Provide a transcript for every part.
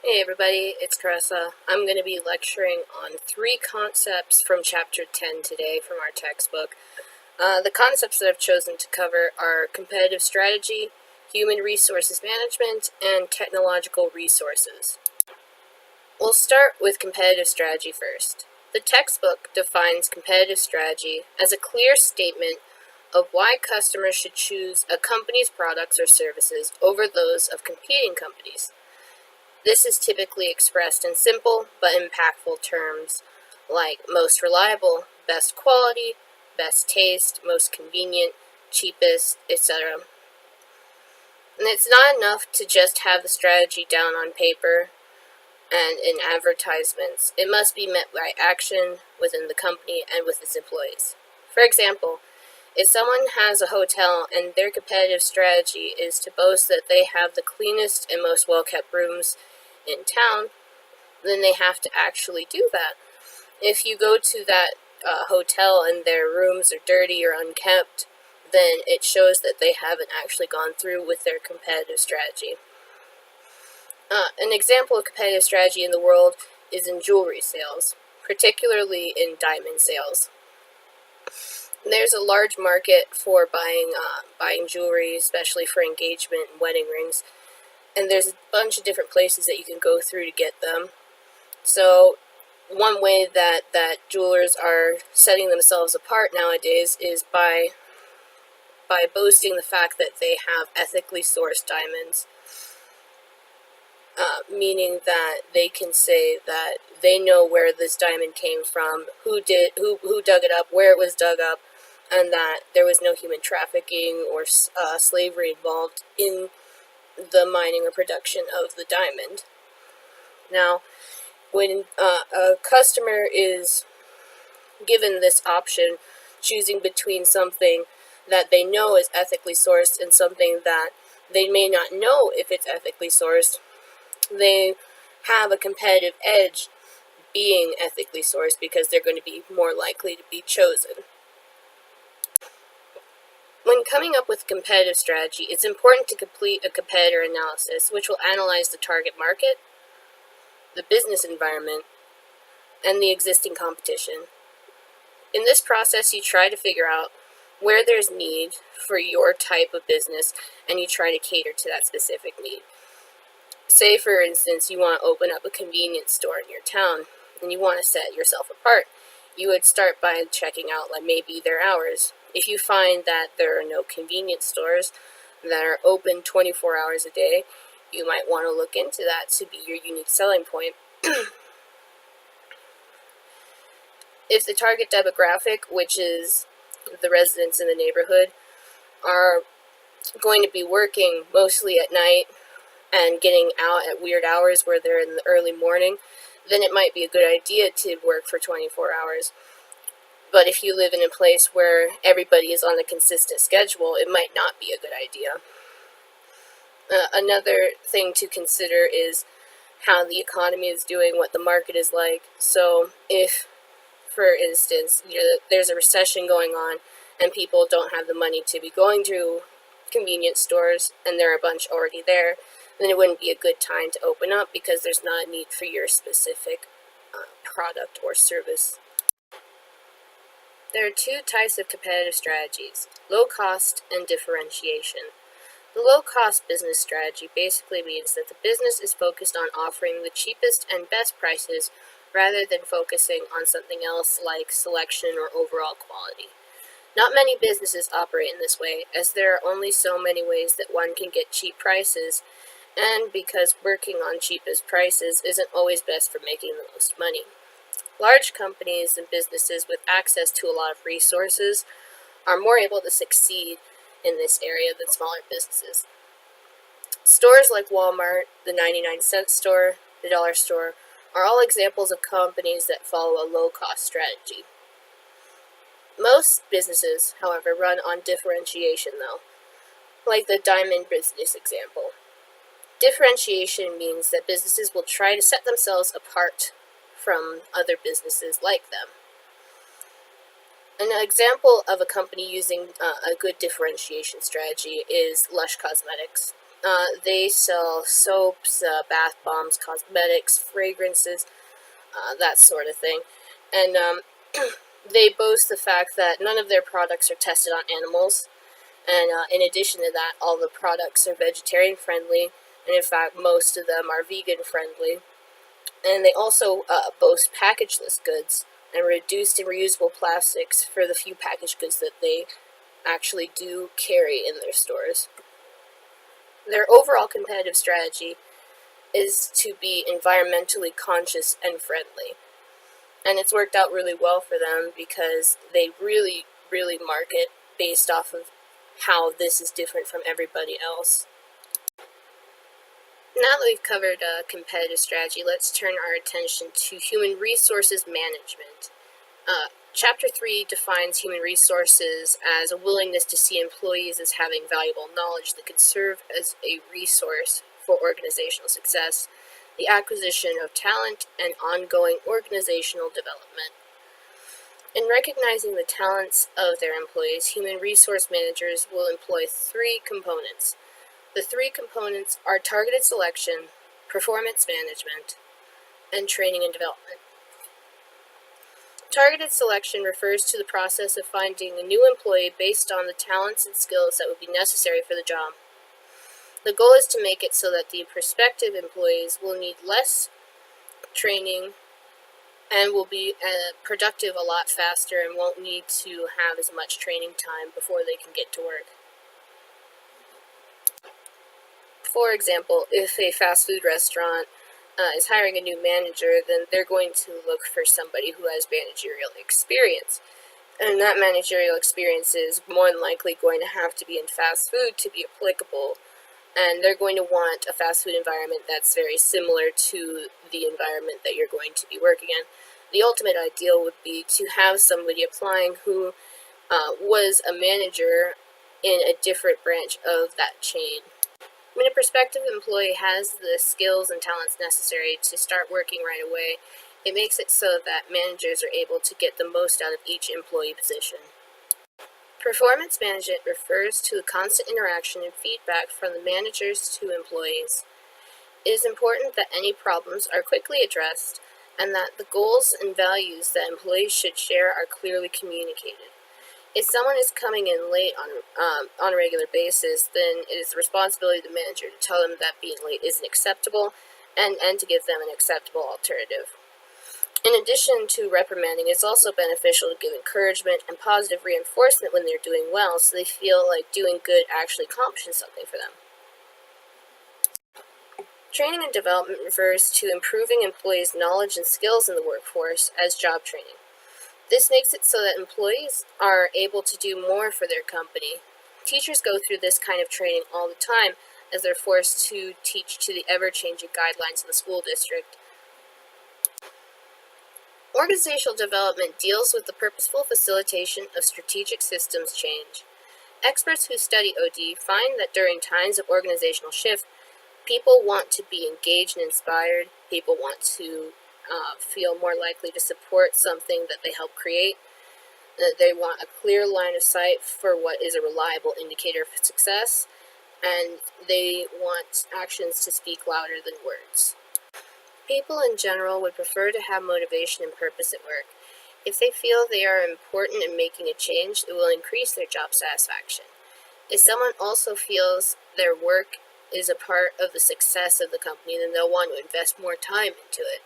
Hey everybody, it's Carissa. I'm going to be lecturing on 3 concepts from Chapter 10 today from our textbook. The concepts that I've chosen to cover are competitive strategy, human resources management, and technological resources. We'll start with competitive strategy first. The textbook defines competitive strategy as a clear statement of why customers should choose a company's products or services over those of competing companies. This is typically expressed in simple but impactful terms like most reliable, best quality, best taste, most convenient, cheapest, etc. And it's not enough to just have the strategy down on paper and in advertisements. It must be met by action within the company and with its employees. For example, if someone has a hotel and their competitive strategy is to boast that they have the cleanest and most well-kept rooms in town, then they have to actually do that. If you go to that hotel and their rooms are dirty or unkept, then it shows that they haven't actually gone through with their competitive strategy. An example of competitive strategy in the world is in jewelry sales, particularly in diamond sales. There's a large market for buying jewelry, especially for engagement and wedding rings, and there's a bunch of different places that you can go through to get them. So one way that jewelers are setting themselves apart nowadays is by boasting the fact that they have ethically sourced diamonds, meaning that they can say that they know where this diamond came from, who dug it up, where it was dug up, and that there was no human trafficking or slavery involved in the mining or production of the diamond. Now, when a customer is given this option, choosing between something that they know is ethically sourced and something that they may not know if it's ethically sourced, they have a competitive edge being ethically sourced because they're going to be more likely to be chosen. When coming up with a competitive strategy, it's important to complete a competitor analysis, which will analyze the target market, the business environment, and the existing competition. In this process, you try to figure out where there's need for your type of business, and you try to cater to that specific need. Say, for instance, you want to open up a convenience store in your town, and you want to set yourself apart. You would start by checking out maybe their hours. If you find that there are no convenience stores that are open 24 hours a day, you might want to look into that to be your unique selling point. If the target demographic, which is the residents in the neighborhood, are going to be working mostly at night and getting out at weird hours where they're in the early morning, then it might be a good idea to work for 24 hours. But if you live in a place where everybody is on a consistent schedule, it might not be a good idea. Another thing to consider is how the economy is doing, what the market is like. So if, for instance, there's a recession going on and people don't have the money to be going to convenience stores and there are a bunch already there, then it wouldn't be a good time to open up because there's not a need for your specific product or service. There are 2 types of competitive strategies: low cost and differentiation. The low-cost business strategy basically means that the business is focused on offering the cheapest and best prices rather than focusing on something else like selection or overall quality. Not many businesses operate in this way, as there are only so many ways that one can get cheap prices, and because working on cheapest prices isn't always best for making the most money. Large companies and businesses with access to a lot of resources are more able to succeed in this area than smaller businesses. Stores like Walmart, the 99-cent store, the dollar store, are all examples of companies that follow a low-cost strategy. Most businesses, however, run on differentiation though, like the diamond business example. Differentiation means that businesses will try to set themselves apart from other businesses like them. An example of a company using a good differentiation strategy is Lush Cosmetics. They sell soaps, bath bombs, cosmetics, fragrances, that sort of thing. And they boast the fact that none of their products are tested on animals. And in addition to that, all the products are vegetarian friendly. And in fact, most of them are vegan friendly. And they also boast packageless goods and reduced and reusable plastics for the few packaged goods that they actually do carry in their stores. Their overall competitive strategy is to be environmentally conscious and friendly. And it's worked out really well for them because they really, really market based off of how this is different from everybody else. Now that we've covered competitive strategy, let's turn our attention to human resources management. Chapter 3 defines human resources as a willingness to see employees as having valuable knowledge that could serve as a resource for organizational success, the acquisition of talent, and ongoing organizational development. In recognizing the talents of their employees, human resource managers will employ 3 components. The 3 components are targeted selection, performance management, and training and development. Targeted selection refers to the process of finding a new employee based on the talents and skills that would be necessary for the job. The goal is to make it so that the prospective employees will need less training and will be productive a lot faster and won't need to have as much training time before they can get to work. For example, if a fast food restaurant is hiring a new manager, then they're going to look for somebody who has managerial experience. And that managerial experience is more than likely going to have to be in fast food to be applicable. And they're going to want a fast food environment that's very similar to the environment that you're going to be working in. The ultimate ideal would be to have somebody applying who was a manager in a different branch of that chain. When a prospective employee has the skills and talents necessary to start working right away, it makes it so that managers are able to get the most out of each employee position. Performance management refers to the constant interaction and feedback from the managers to employees. It is important that any problems are quickly addressed and that the goals and values that employees should share are clearly communicated. If someone is coming in late on a regular basis, then it is the responsibility of the manager to tell them that being late isn't acceptable and to give them an acceptable alternative. In addition to reprimanding, it's also beneficial to give encouragement and positive reinforcement when they're doing well so they feel like doing good actually accomplishes something for them. Training and development refers to improving employees' knowledge and skills in the workforce as job training. This makes it so that employees are able to do more for their company. Teachers go through this kind of training all the time as they're forced to teach to the ever-changing guidelines in the school district. Organizational development deals with the purposeful facilitation of strategic systems change. Experts who study OD find that during times of organizational shift, people want to be engaged and inspired. People want to feel more likely to support something that they help create. They want a clear line of sight for what is a reliable indicator of success, and they want actions to speak louder than words. People in general would prefer to have motivation and purpose at work. If they feel they are important in making a change, it will increase their job satisfaction. If someone also feels their work is a part of the success of the company, then they'll want to invest more time into it.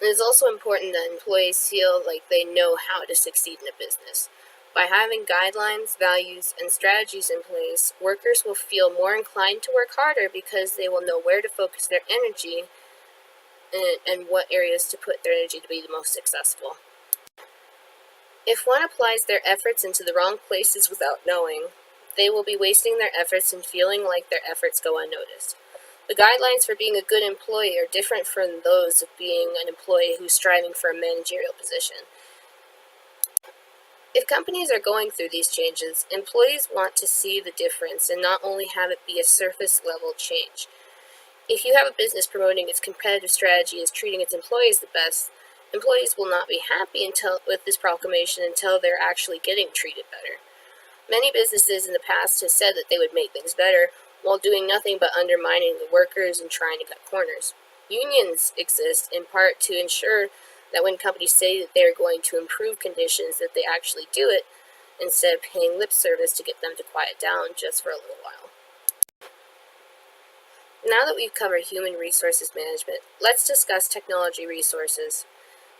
It is also important that employees feel like they know how to succeed in a business. By having guidelines, values, and strategies in place, workers will feel more inclined to work harder because they will know where to focus their energy and what areas to put their energy to be the most successful. If one applies their efforts into the wrong places without knowing, they will be wasting their efforts and feeling like their efforts go unnoticed. The guidelines for being a good employee are different from those of being an employee who's striving for a managerial position. If companies are going through these changes, employees want to see the difference and not only have it be a surface level change. If you have a business promoting its competitive strategy as treating its employees the best, employees will not be happy with this proclamation until they're actually getting treated better. Many businesses in the past have said that they would make things better, while doing nothing but undermining the workers and trying to cut corners. Unions exist in part to ensure that when companies say that they are going to improve conditions, that they actually do it, instead of paying lip service to get them to quiet down just for a little while. Now that we've covered human resources management, let's discuss technology resources.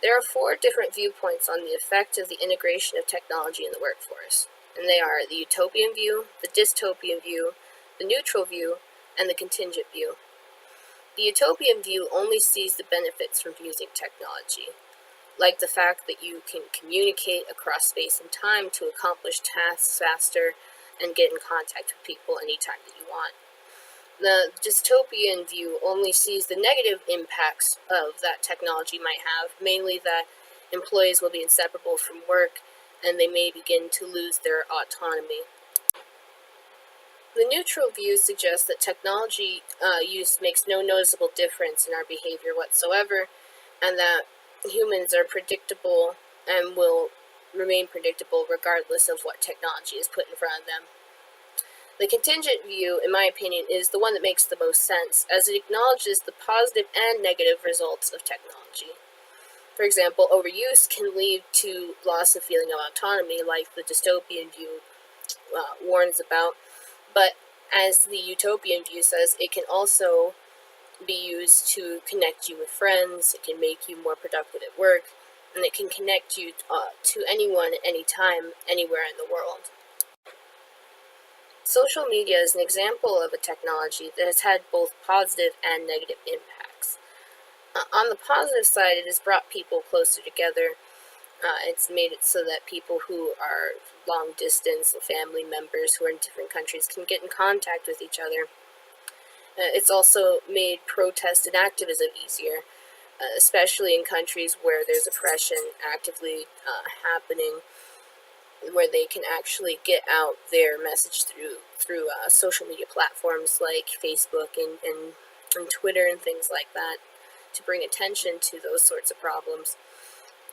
There are 4 different viewpoints on the effect of the integration of technology in the workforce, and they are the utopian view, the dystopian view, the neutral view, and the contingent view. The utopian view only sees the benefits from using technology, like the fact that you can communicate across space and time to accomplish tasks faster and get in contact with people anytime that you want. The dystopian view only sees the negative impacts of that technology might have, mainly that employees will be inseparable from work and they may begin to lose their autonomy. The neutral view suggests that technology use makes no noticeable difference in our behavior whatsoever, and that humans are predictable and will remain predictable regardless of what technology is put in front of them. The contingent view, in my opinion, is the one that makes the most sense, as it acknowledges the positive and negative results of technology. For example, overuse can lead to loss of feeling of autonomy, like the dystopian view warns about, but as the utopian view says, it can also be used to connect you with friends, it can make you more productive at work, and it can connect you to anyone, anytime, anywhere in the world. Social media is an example of a technology that has had both positive and negative impacts. On the positive side, it has brought people closer together. It's made it so that people who are long distance, family members who are in different countries, can get in contact with each other. It's also made protest and activism easier, especially in countries where there's oppression actively happening, where they can actually get out their message through social media platforms like Facebook and Twitter and things like that, to bring attention to those sorts of problems.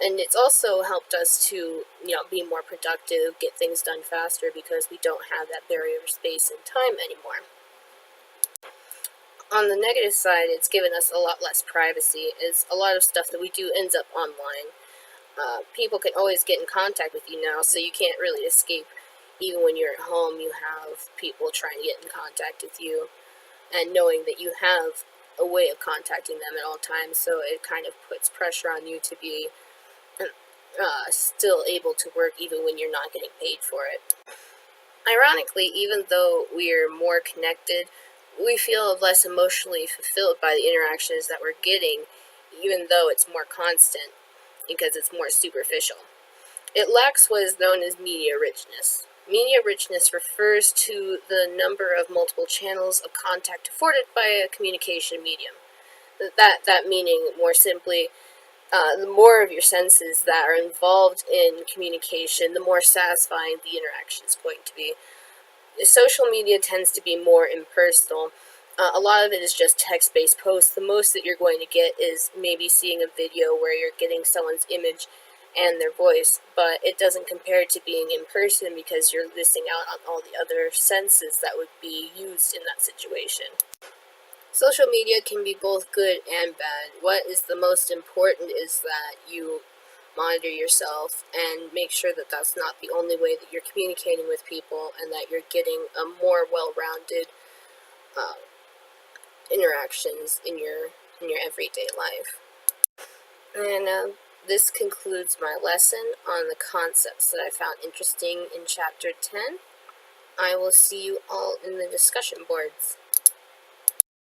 And it's also helped us to, be more productive, get things done faster, because we don't have that barrier of space and time anymore. On the negative side, it's given us a lot less privacy, as a lot of stuff that we do ends up online. People can always get in contact with you now, so you can't really escape. Even when you're at home, you have people trying to get in contact with you, and knowing that you have a way of contacting them at all times, so it kind of puts pressure on you to be still able to work even when you're not getting paid for it. Ironically, even though we're more connected, we feel less emotionally fulfilled by the interactions that we're getting, even though it's more constant, because it's more superficial. It lacks what is known as media richness. Media richness refers to the number of multiple channels of contact afforded by a communication medium. That meaning, more simply, the more of your senses that are involved in communication, the more satisfying the interaction is going to be. Social media tends to be more impersonal. A lot of it is just text-based posts. The most that you're going to get is maybe seeing a video where you're getting someone's image and their voice, but it doesn't compare to being in person, because you're missing out on all the other senses that would be used in that situation. Social media can be both good and bad. What is the most important is that you monitor yourself and make sure that that's not the only way that you're communicating with people, and that you're getting a more well-rounded interactions in your everyday life. And this concludes my lesson on the concepts that I found interesting in Chapter 10. I will see you all in the discussion boards.